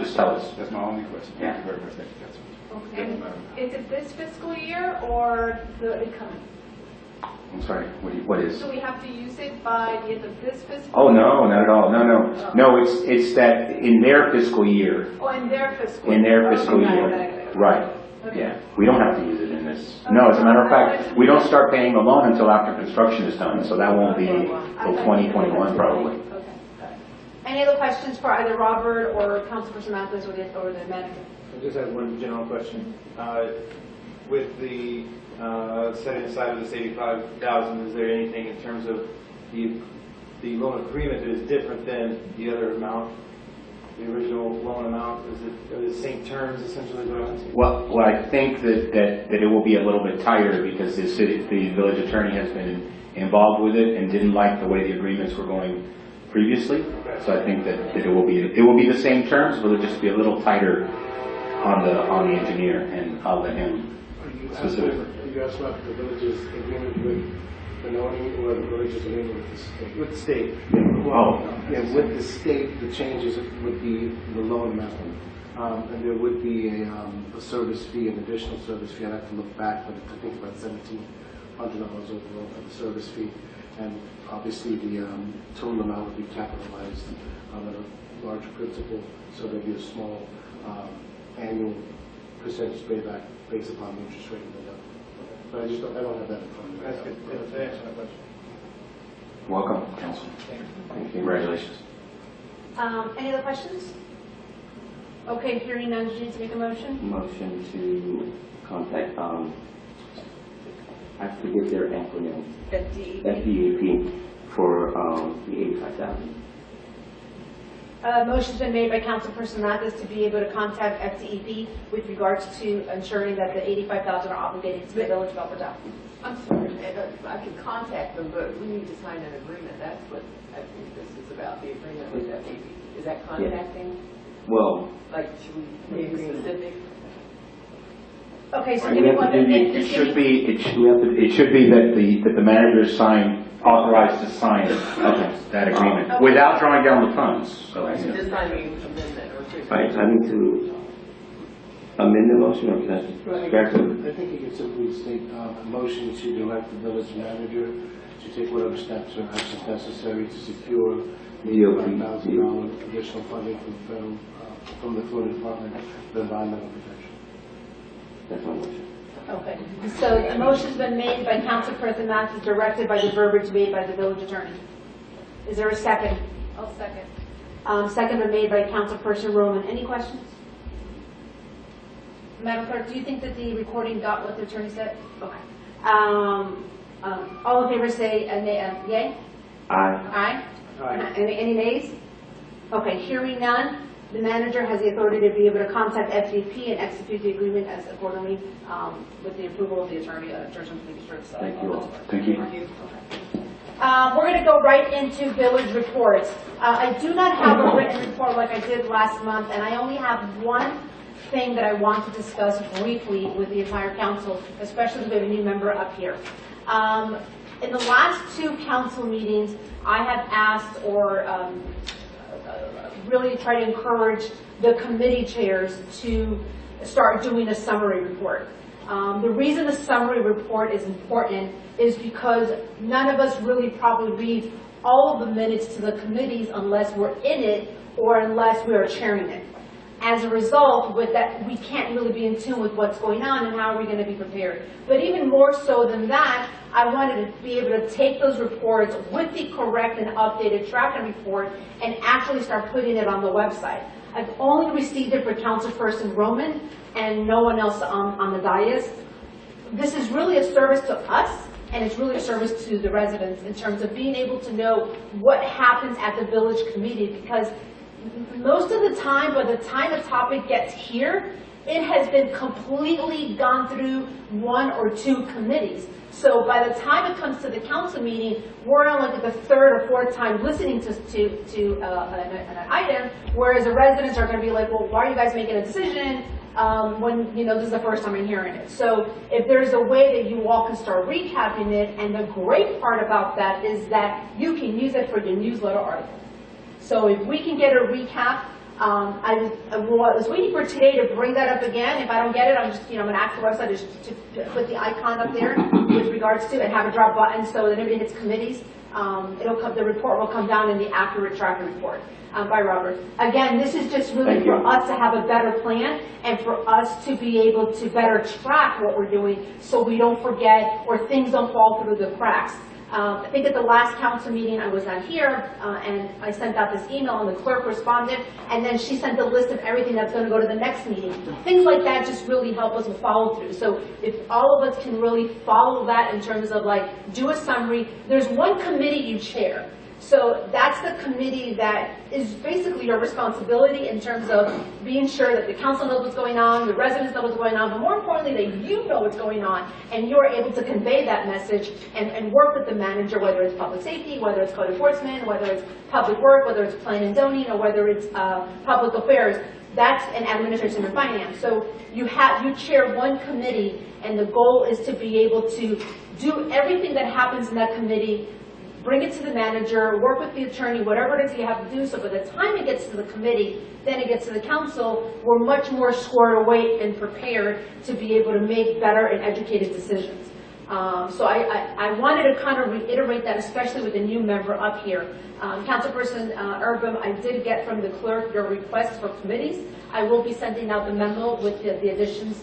just tell us. That's my only question. Yeah. Thank you very much. Thank you, Councilman. Okay. Is it this fiscal year or the incoming? I'm sorry, what is? Do we have to use it by the end of this fiscal Oh, year? no, not at all. No, no. No, it's that in their fiscal year. Oh, in their fiscal year. In their fiscal Okay, year. okay. Right. Okay. Yeah. We don't have to use it in this. No, as a matter of fact, we don't start paying the loan until after construction is done, so that won't be till 2021 probably. Okay. Any other questions for either Robert or Councilperson Mathis or the manager? I just have one general question. With the setting aside of this $85,000, is there anything in terms of the loan agreement that is different than the other amount, the original loan amount? Are the same terms essentially? Well, I think that it will be a little bit tighter because the village attorney has been involved with it and didn't like the way the agreements were going previously. So I think that it will be the same terms, but it'll just be a little tighter on the engineer, and I'll let him specifically. You asked about the village's agreement with Benoni or the village's agreement with the state? With the state. Well, yeah, with the state, the changes would be the loan amount. And there would be a service fee, an additional service fee. I'd have to look back, but I think about $1,700 overall for the service fee. And obviously the total amount would be capitalized on a larger principal, so there'd be a small annual percentage payback based upon the interest rate of the loan. But I don't have that in front of me. That's good. That's the answer to my question. Welcome, Council. Congratulations. Any other questions? Okay, hearing none, do you need to make a motion? Motion to contact, I forget their acronym. FDEP for the $85,000. Motion's been made by Councilperson Mathis to be able to contact FDEP with regards to ensuring that the $85,000 are obligated to the village of Upper Dock. I'm sorry, I can contact them, but we need to sign an agreement. That's what I think this is about, the agreement with FDEP. Is that contacting? Well, Like, should we be specific? Okay, so give me one. It should be that the manager is authorized to sign that agreement without drawing down the funds. So, Just signing an amendment or two. I need to amend the motion, or can I scratch it? I think you can simply state a motion to direct the village manager to take whatever steps or actions necessary to secure the $5,000 additional funding from the Florida Department of Environmental Protection. That's my motion. Okay, so a motion's been made by Councilperson Mathis, directed by the verbiage made by the village attorney. Is there a second? I'll second. Second been made by Councilperson Roman. Any questions? Madam Clerk, do you think that the recording got what the attorney said? Okay. All in favor say yay? Aye. Aye? Aye. Any nays? Okay, hearing none, the manager has the authority to be able to contact FDP and execute the agreement as accordingly with the approval of the attorney in terms of making sure it's Thank you all. Thank you. We're going to go right into village reports. I do not have a written report like I did last month, and I only have one thing that I want to discuss briefly with the entire council, especially with a new member up here. In the last two council meetings, I have asked or really try to encourage the committee chairs to start doing a summary report. The reason the summary report is important is because none of us really probably read all of the minutes to the committees unless we're in it or unless we are chairing it. As a result, with that, we can't really be in tune with what's going on and how are we going to be prepared. But even more so than that, I wanted to be able to take those reports with the correct and updated tracking report and actually start putting it on the website. I've only received it for Councilperson Roman and no one else on the dais. This is really a service to us, and it's really a service to the residents in terms of being able to know what happens at the village committee, because most of the time, by the time a topic gets here, it has been completely gone through one or two committees. So by the time it comes to the council meeting, we're on like the third or fourth time listening to an item, whereas the residents are going to be like, well, why are you guys making a decision when this is the first time I'm hearing it? So if there's a way that you all can start recapping it, and the great part about that is that you can use it for your newsletter article. So if we can get a recap I was waiting for today to bring that up again. If I don't get it, I'm just, I'm going to ask the website to put the icon up there with regards to, and have a drop button so that everybody hits committees. The report will come down in the accurate tracker report by Robert. Again, this is just really for us to have a better plan and for us to be able to better track what we're doing so we don't forget or things don't fall through the cracks. I think at the last council meeting I was not here, and I sent out this email and the clerk responded, and then she sent a list of everything that's going to go to the next meeting. Things like that just really help us with follow through. So if all of us can really follow that in terms of like do a summary, there's one committee you chair. So that's the committee that is basically your responsibility in terms of being sure that the council knows what's going on, the residents know what's going on, but more importantly that you know what's going on and you're able to convey that message and work with the manager, whether it's public safety, whether it's code enforcement, whether it's public work, whether it's planning and zoning, or whether it's public affairs. That's an administration and finance. So you chair one committee, and the goal is to be able to do everything that happens in that committee, bring it to the manager, work with the attorney, whatever it is you have to do. So by the time it gets to the committee, then it gets to the council, we're much more squared away and prepared to be able to make better and educated decisions. So I wanted to kind of reiterate that, especially with the new member up here. Councilperson Urbem, I did get from the clerk your request for committees. I will be sending out the memo with the additions,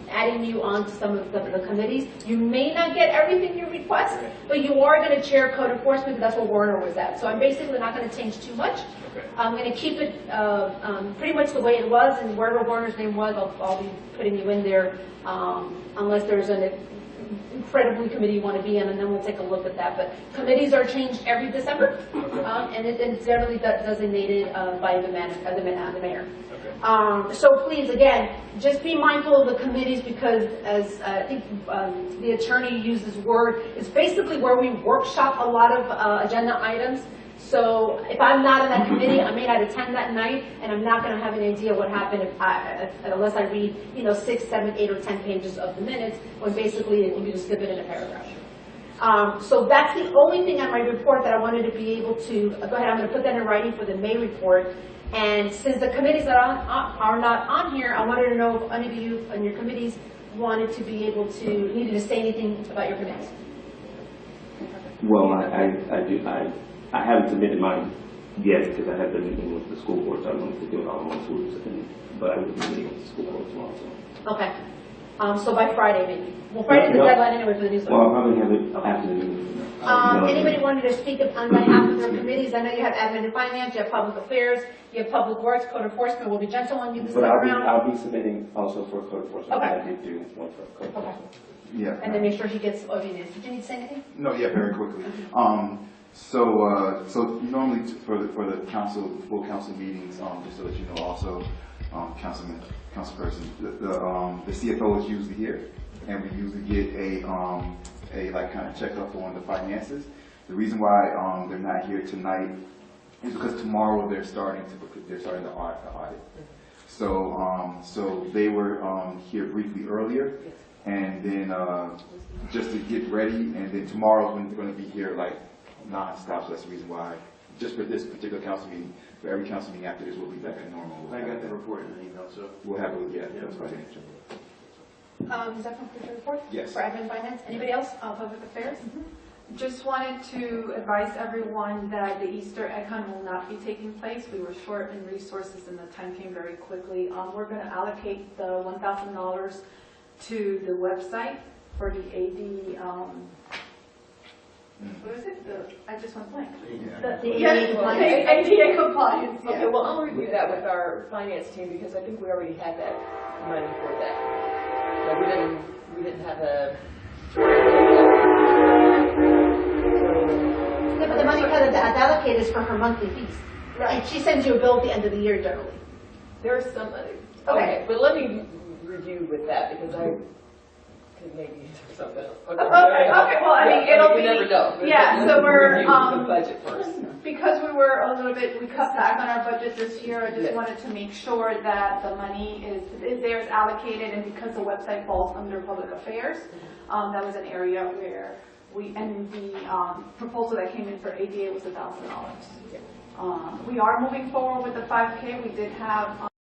adding you on to some of the committees. You may not get everything you request, but you are going to chair code enforcement. That's where Warner was at. So I'm basically not going to change too much. I'm going to keep it pretty much the way it was, and wherever Warner's name was, I'll be putting you in there unless there's an incredibly committee you want to be in, and then we'll take a look at that. But committees are changed every December, and it's generally designated by the mayor. So please, again, just be mindful of the committees because, as I think the attorney uses word, it's basically where we workshop a lot of agenda items. So if I'm not in that committee, I may not attend that night, and I'm not going to have an idea what happened unless I read, 6, 7, 8, or 10 pages of the minutes, when basically you can just slip it in a paragraph. So that's the only thing on my report that I wanted to be able to, go ahead, I'm going to put that in writing for the May report. And since the committees that are not on here, I wanted to know if any of you on your committees wanted to be able to, needed to say anything about your committees. Well, I haven't submitted mine yet because I had the meeting with the school board, so I wanted to do it all in one swoop. But I will be meeting with the school board tomorrow. So. Okay. So by Friday, maybe. Well, Friday's the deadline anyway for the newsletter. Well, I'll probably have it after the meeting. Anybody wanted to speak on behalf of their committees? I know you have admin and finance, you have public affairs, you have public works, code enforcement. Will be gentle on you this time around. I'll be submitting also for code enforcement. Okay. I did do one for code enforcement. Yeah. And then make sure he gets audience. Did you need to say anything? No, yeah, very quickly. So normally for the council, full council meetings, just to let you know also, councilperson, the CFO is usually here, and we usually get a like kind of checkup on the finances. The reason why they're not here tonight is because tomorrow they're starting the audit. So they were here briefly earlier, and then just to get ready, and then tomorrow's when they're going to be here like non-stop. So that's the reason why, just for this particular council meeting, for every council meeting after this, we'll be back at normal. I got the report in an email, so We'll have it, yeah, that's fine. Is that complete your report? Yes. For admin and finance? Anybody else? Public affairs? Just wanted to advise everyone that the Easter egg hunt will not be taking place. We were short in resources and the time came very quickly. We're going to allocate the $1,000 to the website for the AD. What is it? I just went blank. The ADA compliance? ADA compliance. Yeah. Okay, well, I'll review that with our finance team because I think we already had that money for that. But we didn't have a. Yeah, but the money that's allocated is for her monthly fees. Right. And she sends you a bill at the end of the year generally. There's some money. Okay, but let me review with that because I could maybe do something else. Okay, well, I mean, it'll be. You never know. Yeah, so we're, review the budget first. because we were a little bit, we cut back on our budget this year, I just wanted to make sure that the money is there, is allocated, and because the website falls under public affairs, that was an area where and the proposal that came in for ADA was $1,000. We are moving forward with the 5K. We did have